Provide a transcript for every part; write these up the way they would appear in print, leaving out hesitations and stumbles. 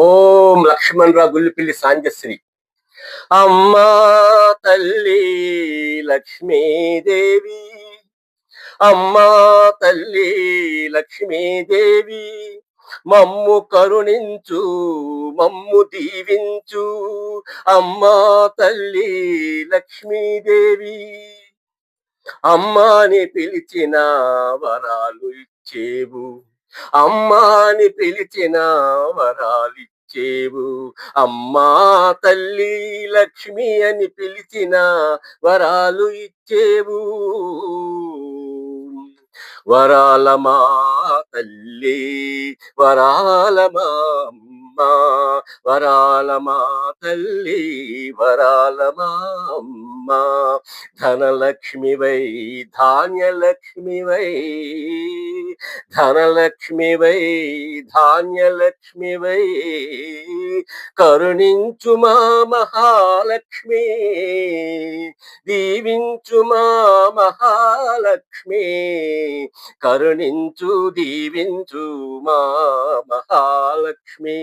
ఓం లక్ష్మణరావు గుల్లిపిల్లి సాంజశ్రీ. అమ్మా తల్లి లక్ష్మీదేవి, అమ్మా తల్లి లక్ష్మీదేవి, మమ్ము కరుణించు, మమ్ము దీవించు. అమ్మా తల్లి లక్ష్మీదేవి, అమ్మాని పిలిచిన వరాలు ఇచ్చేవు, అమ్మాని పిలిచిన వరాలిచ్చేవు. అమ్మా తల్లి లక్ష్మి అని పిలిచిన వరాలు ఇచ్చేవు. వరాల మా తల్లి, వరాల మా అమ్మా, వరాల మా తల్లి, వరాల మా అమ్మా. ధనలక్ష్మివై, ధాన్యలక్ష్మివై, ధనలక్ష్మివై, ధాన్యలక్ష్మివై, కరుణించు మా మహాలక్ష్మి, దీవించు మా మహాలక్ష్మి, కరుణించు దీవించు మా మహాలక్ష్మి,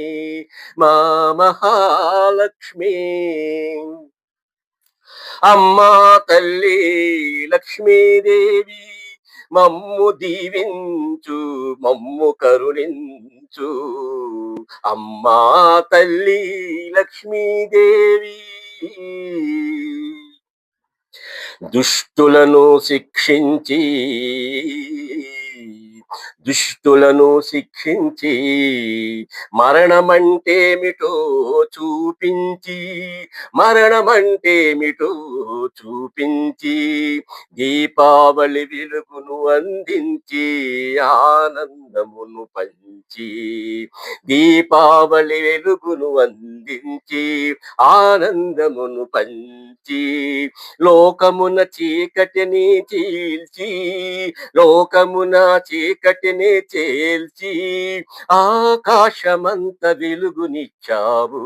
మా మహాలక్ష్మి. అమ్మా తల్లి లక్ష్మీదేవి, మమ్ము దీవించు, మమ్ము కరుణించు. అమ్మా తల్లి లక్ష్మీదేవి, దుష్టులను శిక్షించి, దుష్టులను శిక్షించి, మరణమంటేమిటో చూపించి, మరణమంటేమిటో చూపించి, దీపావళి వెలుగును అందించి, ఆనందమును పంచి, దీపావళి వెలుగును అందించి, ఆనందమును పంచి, లోకమున చీకటిని చీల్చి, లోకమున చీకటిని చేల్చి, ఆకాశమంత వెలుగునిచ్చావు,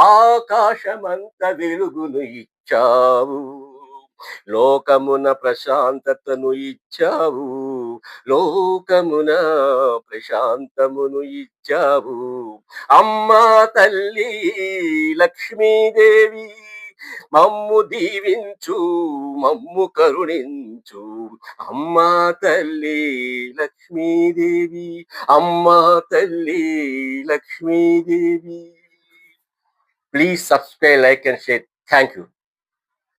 ఆకాశమంత వెలుగును ఇచ్చావు. లోకమున ప్రశాంతతను ఇచ్చావు, లోకమున ప్రశాంతమును ఇచ్చావు. అమ్మా తల్లి లక్ష్మీదేవి, మమ్ము దీవించు, మమ్ము కరుణించు. అమ్మా తల్లి లక్ష్మీదేవి, అమ్మా తల్లి Lakshmidevi. Please subscribe, like and share. Thank you.